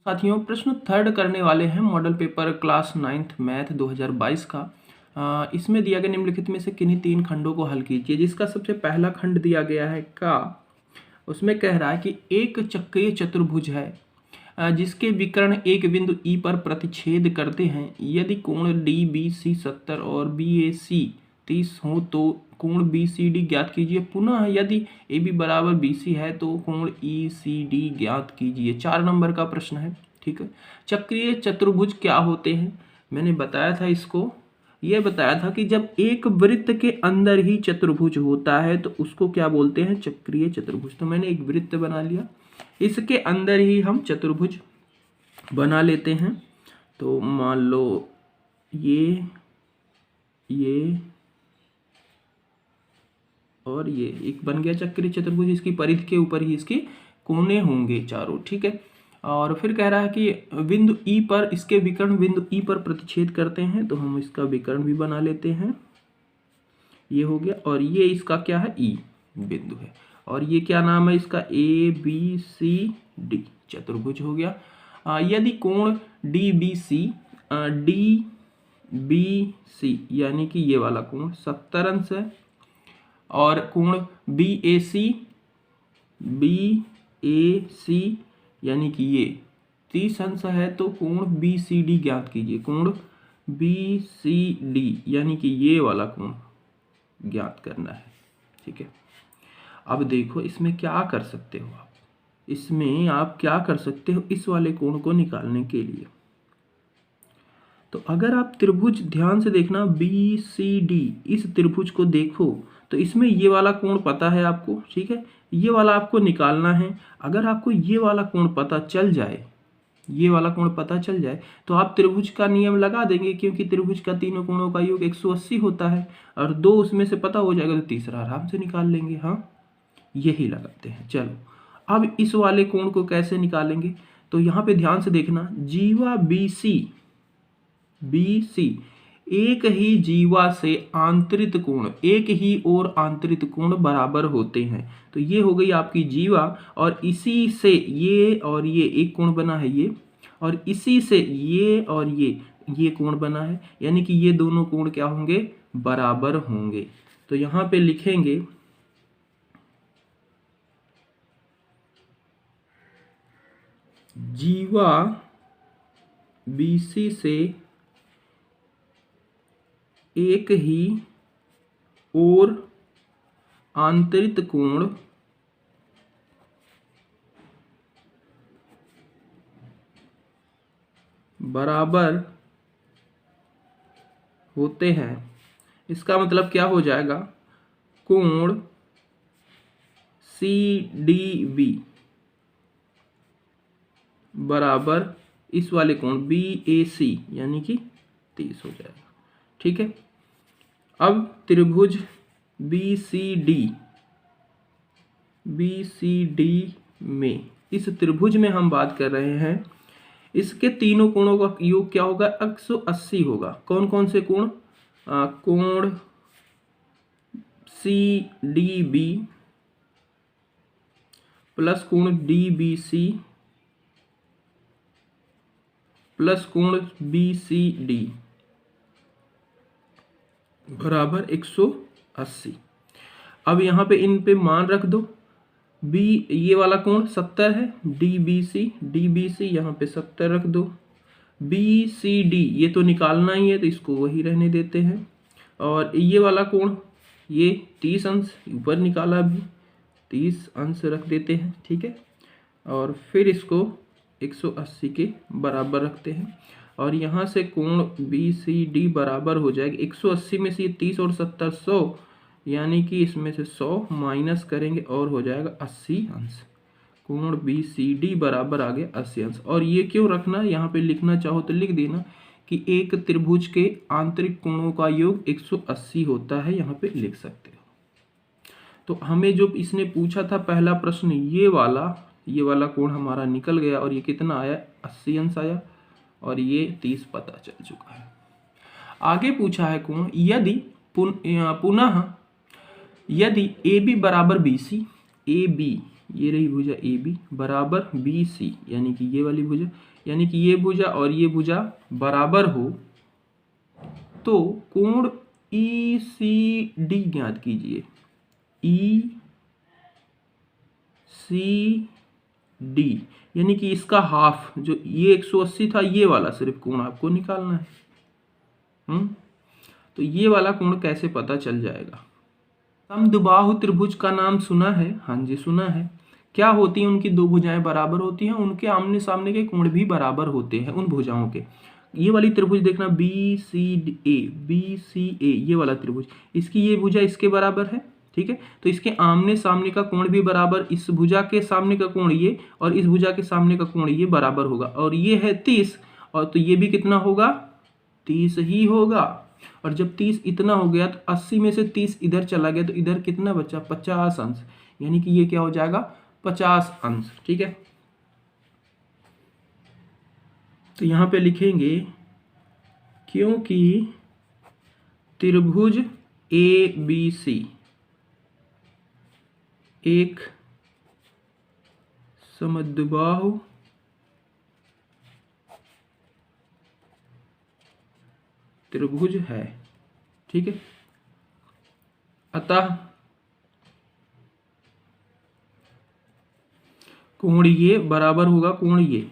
साथियों, प्रश्न थर्ड करने वाले हैं model paper class 9th math 2022 का। इसमें दिया गया निम्नलिखित में से किन्हीं तीन खंडों को हल कीजिए। जिसका सबसे पहला खंड दिया गया है का, उसमें कह रहा है कि एक चक्रीय चतुर्भुज है जिसके विकर्ण एक बिंदु ई पर प्रतिच्छेद करते हैं। यदि कोण डी बी सी 70 और बी ए सी 30 हो तो कोण बी सी डी ज्ञात कीजिए। पुनः यदि ए बी बराबर बी सी है तो कोण ई सी डी ज्ञात कीजिए। 4 नंबर का प्रश्न है। ठीक है, चक्रीय चतुर्भुज क्या होते हैं मैंने बताया था इसको। यह बताया था कि जब एक वृत्त के अंदर ही चतुर्भुज होता है तो उसको क्या बोलते हैं, चक्रीय चतुर्भुज। तो मैंने एक वृत्त बना लिया, इसके अंदर ही हम चतुर्भुज बना लेते हैं। तो मान लो ये और ये एक बन गया चक्रीय चतुर्भुज। इसकी परिधि के ऊपर ही इसके कोने होंगे चारों। ठीक है, और फिर कह रहा है कि बिंदु ई पर इसके विकर्ण बिंदु ई पर प्रतिच्छेद करते हैं, तो हम इसका विकर्ण भी बना लेते हैं। ये हो गया, और ये इसका क्या है, ई बिंदु है, और ये क्या नाम है इसका, ए बी सी डी चतुर्भुज हो गया। यदि कोण डी बी सी यानी कि ये वाला कोण 70 अंश है और कोण बी ए सी यानी कि ये 30 अंश है, तो कोण बी सी डी ज्ञात कीजिए। कोण बी सी डी यानी कि ये वाला कोण ज्ञात करना है। ठीक है, अब देखो इसमें क्या कर सकते हो आप, इसमें आप क्या कर सकते हो इस वाले कोण को निकालने के लिए। तो अगर आप त्रिभुज ध्यान से देखना बी सी डी, इस त्रिभुज को देखो तो इसमें ये वाला कोण पता है आपको। ठीक है, ये वाला आपको निकालना है। अगर आपको ये वाला कोण पता चल जाए, ये वाला कोण पता चल जाए तो आप त्रिभुज का नियम लगा देंगे, क्योंकि त्रिभुज का तीनों कोणों का योग 180 होता है और 2 उसमें से पता हो जाएगा तो तीसरा आराम से निकाल लेंगे। हाँ, यही लगाते हैं। चलो, अब इस वाले कोण को कैसे निकालेंगे, तो यहाँ पे ध्यान से देखना, जीवा बी सी एक ही जीवा से आंतरित कोण, एक ही और आंतरित कोण बराबर होते हैं। तो ये हो गई आपकी जीवा, और इसी से ये और ये एक कोण बना है ये, और इसी से ये और ये कोण बना है, यानी कि ये दोनों कोण क्या होंगे, बराबर होंगे। तो यहाँ पे लिखेंगे जीवा बीसी से एक ही और आंतरित कोण बराबर होते हैं। इसका मतलब क्या हो जाएगा, कोण सी डी बी बराबर इस वाले कोण बी ए सी यानी कि 30 हो जाएगा। ठीक है, अब त्रिभुज बी सी डी में, इस त्रिभुज में हम बात कर रहे हैं, इसके तीनों कोणों का योग क्या होगा, 180 होगा। कौन कौन से कोण, कोण सी डी बी प्लस कोण डी बी सी प्लस कोण बी सी डी बराबर 180। अब यहाँ पे इन पे मान रख दो। बी, ये वाला कोण 70 है, डी बी सी यहाँ पे 70 रख दो। बी सी डी ये तो निकालना ही है तो इसको वही रहने देते हैं। और ये वाला कोण ये 30 अंश ऊपर निकाला, भी 30 अंश रख देते हैं। ठीक है, और फिर इसको 180 के बराबर रखते हैं, और यहाँ से कोण बी सी डी बराबर हो जाएगा 180 में से ये 30 और 70 100, यानी कि इसमें से 100 माइनस करेंगे और हो जाएगा 80 अंश। कोण बी सी डी बराबर आ गया 80 अंश। और ये क्यों रखना, यहाँ पे लिखना चाहो तो लिख देना कि एक त्रिभुज के आंतरिक कोणों का योग 180 होता है, यहाँ पे लिख सकते हो। तो हमें जो इसने पूछा था पहला प्रश्न, ये वाला कोण हमारा निकल गया, और ये कितना आया, 80 अंश आया, और ये 30 पता चल चुका है। आगे पूछा है कोण यदि पुनः यदि ए बी बराबर बी सी, ए बी ये रही भुजा ए बी बराबर बी सी यानी कि ये वाली भुजा, यानी कि ये भुजा और ये भुजा बराबर हो तो कोण ECD ज्ञात कीजिए। ECD यानी कि इसका हाफ, जो ये 180 था, ये वाला सिर्फ कोण आपको निकालना है। तो ये वाला कोण कैसे पता चल जाएगा? समद्विबाहु त्रिभुज का नाम सुना है? हाँ जी सुना है। क्या होती हैं उनकी दो भुजाएं बराबर होती हैं, उनके आमने सामने के कोण भी बराबर होते हैं उन भुजाओं के। ये वाली त्रिभुज देखना BCA ये वाला त्रिभुज, इसकी ये भुजा इसके बराबर है, ठीक है। तो इसके आमने सामने का कोण भी बराबर, इस भुजा के सामने का कोण ये और इस भुजा के सामने का कोण ये बराबर होगा, और ये है 30, और तो ये भी कितना होगा? 30 ही होगा। और जब 30 इतना हो गया तो 80 में से 30 इधर चला गया तो इधर कितना बचा? 50 अंश, यानी कि ये क्या हो जाएगा? 50 अंश, ठीक है। तो यहां पे लिखेंगे क्योंकि त्रिभुज ABC एक समद्विबाहु त्रिभुज है, ठीक है। अतः कोण ये बराबर होगा कोण ये,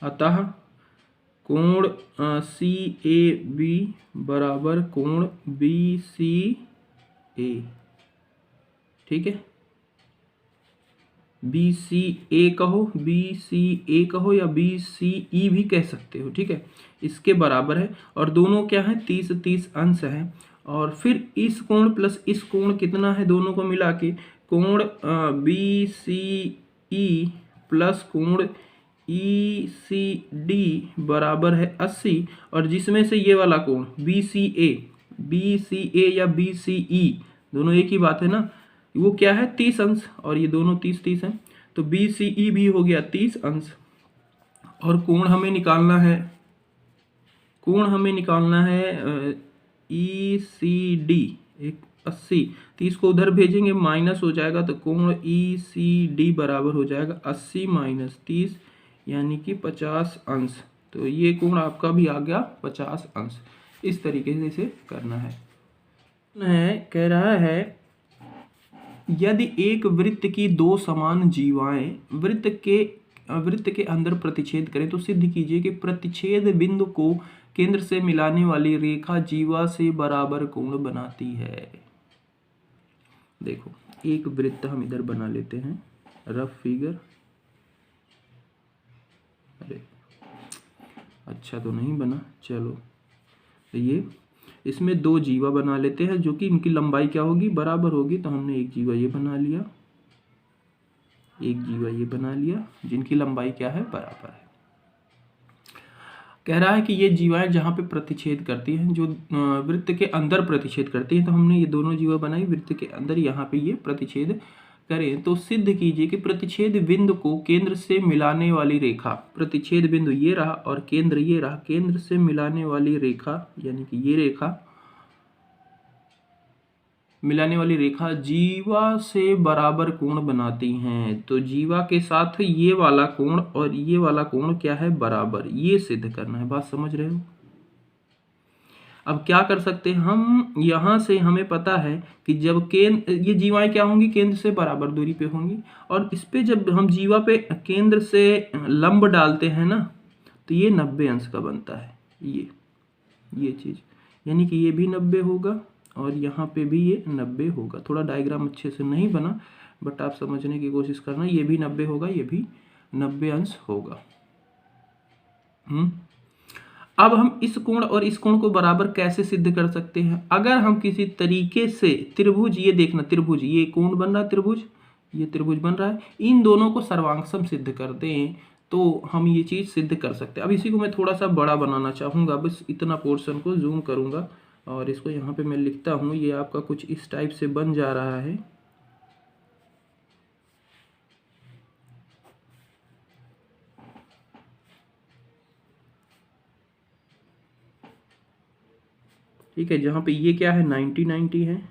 अतः कोण CAB बराबर कोण BCA, ठीक है। BCA कहो, BCA कहो या BCE भी कह सकते हो, ठीक है। इसके बराबर है और दोनों क्या है? 30-30 अंश है। और फिर इस कोण प्लस इस कोण कितना है? दोनों को मिला के कोण BCE प्लस कोण ECD बराबर है 80, और जिसमें से ये वाला कोण BCA या BCE दोनों एक ही बात है ना, वो क्या है? 30 अंश, और ये दोनों 30-30 हैं, तो BCE भी हो गया 30 अंश। और कोण हमें निकालना है, कोण हमें निकालना है ECD एक 80, 30 को उधर भेजेंगे माइनस हो जाएगा, तो कोण ECD बराबर हो जाएगा 80 माइनस 30 यानी कि 50 अंश। तो ये कोण आपका भी आ गया 50 अंश। इस तरीके से इसे करना है। कह रहा है यदि एक वृत्त की दो समान जीवाएं वृत्त के अंदर प्रतिच्छेद करें तो सिद्ध कीजिए कि प्रतिच्छेद बिंदु को केंद्र से मिलाने वाली रेखा जीवा से बराबर कोण बनाती है। देखो एक वृत्त हम इधर बना लेते हैं, रफ फिगर। अरे अच्छा तो नहीं बना, चलो ये इसमें दो जीवा बना लेते हैं जो कि इनकी लंबाई क्या होगी? बराबर होगी। तो हमने एक जीवा ये बना लिया, एक जीवा ये बना लिया, जिनकी लंबाई क्या है? बराबर है। कह रहा है कि ये जीवाएं जहां पे प्रतिच्छेद करती हैं, जो वृत्त के अंदर प्रतिच्छेद करती हैं, तो हमने ये दोनों जीवा बनाई वृत्त के अंदर, यहाँ पे ये प्रतिच्छेद करें तो सिद्ध कीजिए कि प्रतिच्छेद बिंदु को केंद्र से मिलाने वाली रेखा, प्रतिच्छेद बिंदु ये रहा और केंद्र ये रहा, केंद्र से मिलाने वाली रेखा यानी कि ये रेखा, मिलाने वाली रेखा जीवा से बराबर कोण बनाती हैं। तो जीवा के साथ ये वाला कोण और ये वाला कोण क्या है? बराबर। ये सिद्ध करना है। बात समझ रहे हो? अब क्या कर सकते हैं हम? यहां से हमें पता है कि जब ये जीवाएं क्या होंगी? केंद्र से बराबर दूरी पे होंगी, और इस पे जब हम जीवा पे केंद्र से लंब डालते हैं ना, तो ये 90 अंश का बनता है। ये चीज यानी कि ये भी 90 होगा और यहाँ पे भी ये 90 होगा। थोड़ा डायग्राम अच्छे से नहीं बना, बट आप समझने की कोशिश करना। ये भी 90 होगा, ये भी 90 अंश होगा। अब हम इस कोण और इस कोण को बराबर कैसे सिद्ध कर सकते हैं? अगर हम किसी तरीके से त्रिभुज, ये देखना त्रिभुज, ये कोण बन रहा है, त्रिभुज, ये त्रिभुज बन रहा है, इन दोनों को सर्वांगसम सिद्ध कर दें तो हम ये चीज सिद्ध कर सकते हैं। अब इसी को मैं थोड़ा सा बड़ा बनाना चाहूंगा, बस इतना पोर्शन को जूम करूंगा और इसको यहाँ पे मैं लिखता हूँ। ये आपका कुछ इस टाइप से बन जा रहा है। ठीक है, जहाँ पे ये क्या है? 90-90 है,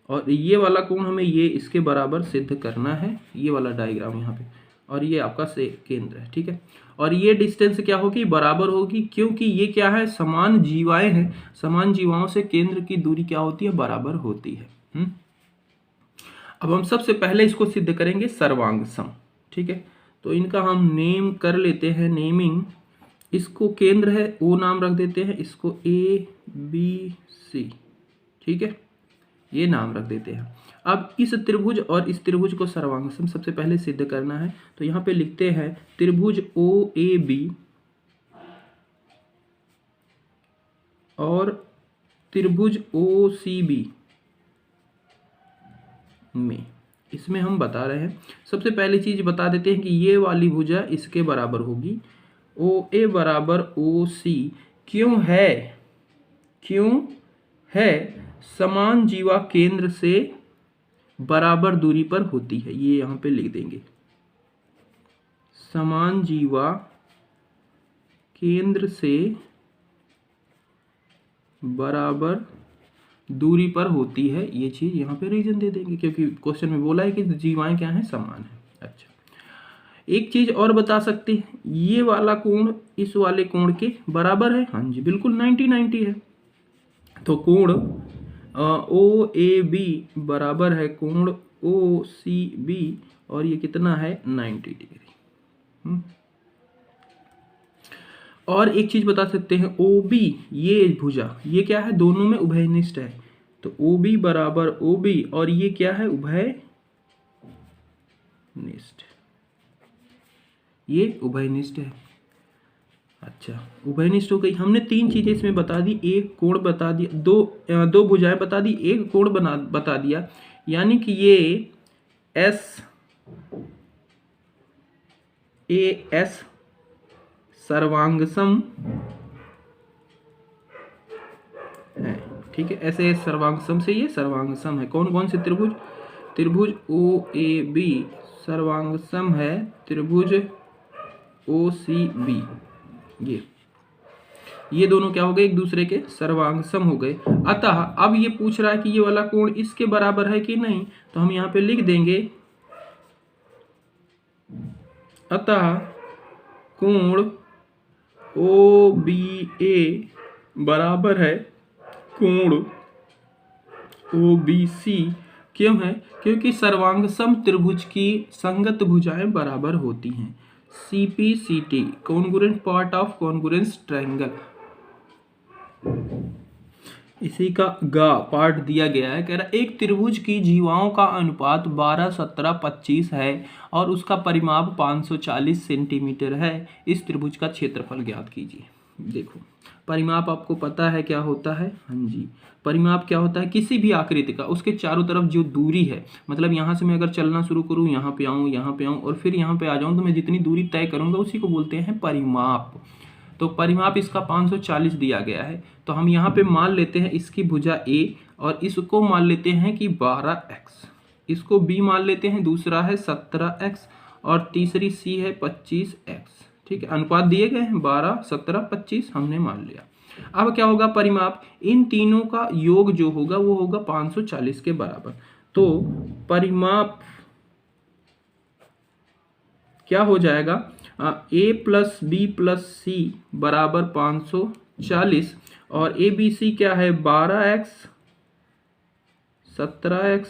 और ये वाला कोण हमें ये इसके बराबर सिद्ध करना है। ये वाला डायग्राम यहाँ पे और ये आपका से केंद्र है, ठीक है। और ये डिस्टेंस क्या होगी, बराबर होगी, क्योंकि ये क्या है, समान जीवाएं हैं, समान जीवाओं से केंद्र की दूरी क्या होती है, बराबर होती है। अब हम सबसे पहले इसको सिद्ध करेंगे सर्वांग सम, ठीक है। तो इनका हम नेम कर लेते हैं, नेमिंग। इसको केंद्र है ओ नाम रख देते हैं, इसको ए बी सी, ठीक है, ये नाम रख देते हैं। अब इस त्रिभुज और इस त्रिभुज को सर्वांग सम सबसे पहले सिद्ध करना है। तो यहाँ पे लिखते हैं त्रिभुज ओ ए बी और त्रिभुज ओ सी बी में, इसमें हम बता रहे हैं, सबसे पहली चीज बता देते हैं कि ये वाली भुजा इसके बराबर होगी, ओ ए बराबर ओ सी। क्यों है, समान जीवा केंद्र से बराबर दूरी पर होती है, ये यहां पे लिख देंगे, समान जीवा केंद्र से बराबर दूरी पर होती है, ये चीज यहाँ पे रीजन दे देंगे, क्योंकि क्वेश्चन में बोला है कि जीवाएं क्या हैं, समान है। अच्छा, एक चीज और बता सकते हैं, ये वाला कोण इस वाले कोण के बराबर है, हाँ जी बिल्कुल 90-90 है। तो कोण ओ ए बी बराबर है कोण ओ सी बी, और ये कितना है, 90 डिग्री। और एक चीज बता सकते हैं, ओ बी ये भुजा ये क्या है, दोनों में उभयनिष्ठ है, तो ओ बी बराबर ओ बी, और ये क्या है, उभयनिष्ठ, ये उभयनिष्ठ है। अच्छा, उभयनिष्ठ हो गई। हमने तीन चीजें इसमें बता दी, एक कोण बता दिया, दो भुजाएं बता दी, एक कोण बता दिया, यानी कि ये एस ए एस सर्वांगसम है, ठीक है, ऐसे सर्वांगसम से ये सर्वांगसम है। कौन कौन से त्रिभुज, त्रिभुज ओ ए बी सर्वांगसम है त्रिभुज ओ सी बी, ये दोनों क्या हो गए, एक दूसरे के सर्वांगसम हो गए। अतः अब ये पूछ रहा है कि ये वाला कोण इसके बराबर है कि नहीं, तो हम यहां पे लिख देंगे, अतः कोण ओ बी ए बराबर है कोण ओ बी सी। क्यों है, क्योंकि सर्वांगसम त्रिभुज की संगत भुजाएं बराबर होती हैं। CPCT congruent part of congruence triangle, इसी का गा पार्ट दिया गया है, कह रहा एक त्रिभुज की जीवाओं का अनुपात 12, 17, 25 है और उसका परिमाप 540 सेंटीमीटर है। इस त्रिभुज का क्षेत्रफल ज्ञात कीजिए। देखो, परिमाप आपको पता है क्या होता है, हाँ जी, परिमाप क्या होता है, किसी भी आकृति का उसके चारों तरफ जो दूरी है, मतलब यहाँ से मैं अगर चलना शुरू करूँ, यहाँ पे आऊँ और फिर यहाँ पे आ जाऊँ, तो मैं जितनी दूरी तय करूँगा उसी को बोलते हैं परिमाप। तो परिमाप इसका 540 दिया गया है। तो हम यहाँ पे मान लेते हैं इसकी भुजा A और इसको मान लेते हैं कि 12x, इसको B मान लेते हैं, दूसरा है 17x और तीसरी C है 25x, ठीक है। अनुपात दिए गए हैं 12, 17, 25 हमने मान लिया। अब क्या होगा, परिमाप इन तीनों का योग जो होगा वो होगा 540 के बराबर। तो परिमाप क्या हो जाएगा, A प्लस बी प्लस सी बराबर 540 और ए बी सी क्या है, 12x, 17x,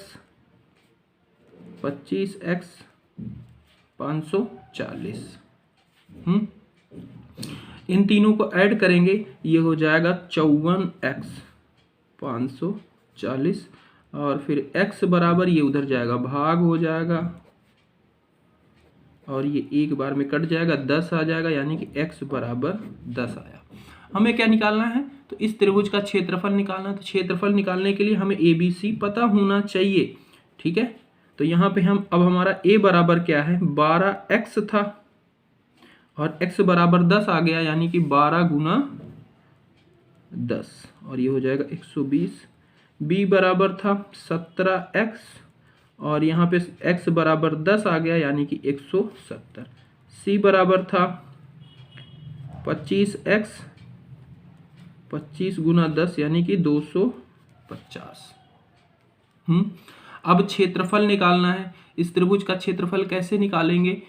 25x, 540। इन तीनों को ऐड करेंगे, ये हो जाएगा 54x 540 और फिर x बराबर ये उधर जाएगा, भाग हो जाएगा और ये एक बार में कट जाएगा, 10 आ जाएगा, यानी कि x बराबर 10 आया। हमें क्या निकालना है, तो इस त्रिभुज का क्षेत्रफल निकालना है। तो क्षेत्रफल निकालने के लिए हमें ABC पता होना चाहिए, ठीक है। तो यहाँ पे हम अब हमारा A बराबर क्या है, 12x था और x बराबर 10 आ गया, यानी कि 12 गुना 10 और ये हो जाएगा 120। B बराबर था 17x और यहाँ पे x बराबर 10 आ गया, यानी कि 170। C बराबर था 25x, 25 गुना 10 यानी कि 250। अब क्षेत्रफल निकालना है। इस त्रिभुज का क्षेत्रफल कैसे निकालेंगे,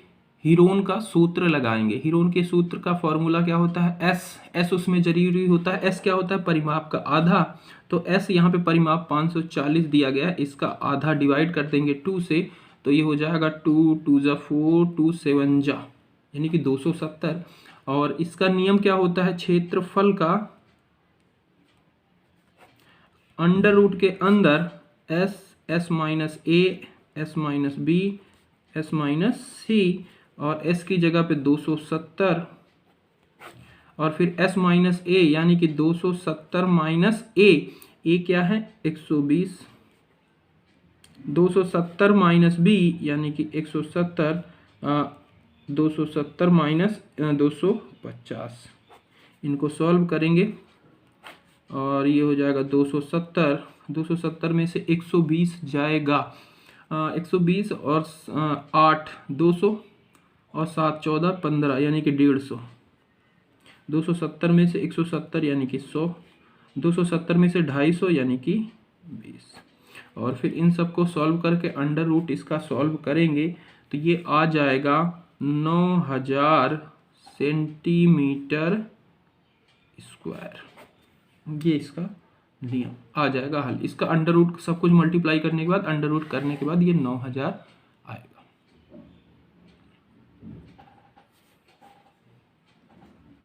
हीरोन का सूत्र लगाएंगे। हीरोन के सूत्र का फॉर्मूला क्या होता है, एस उसमें जरूरी होता है। एस क्या होता है, परिमाप का आधा। तो एस यहाँ पे परिमाप 540 दिया गया है, इसका आधा डिवाइड कर देंगे 2 से, तो ये हो जाएगा 2 2 जा 4 2 7 जा यानी कि 270। और इसका नियम क्या होता है, क्षेत्रफल का अंडर रूट के अंदर S minus A, S minus B, S minus C, और s की जगह पे 270, और फिर s माइनस ए यानी कि 270 माइनस ए क्या है 120, 270 माइनस बी यानी कि 170, 270 माइनस 250। इनको सॉल्व करेंगे और ये हो जाएगा 270 में से 120 जाएगा, 120 और 8 200 और 7 14 15 यानी कि 150। 270 में से 170 यानी कि 100, 270 में से 250 यानी कि 20। और फिर इन सबको सॉल्व करके अंडर रूट इसका सॉल्व करेंगे तो ये आ जाएगा 9000 सेंटीमीटर स्क्वायर। ये इसका नियम आ जाएगा हल। इसका अंडर रूट सब कुछ मल्टीप्लाई करने के बाद, अंडर रूट करने के बाद ये 9000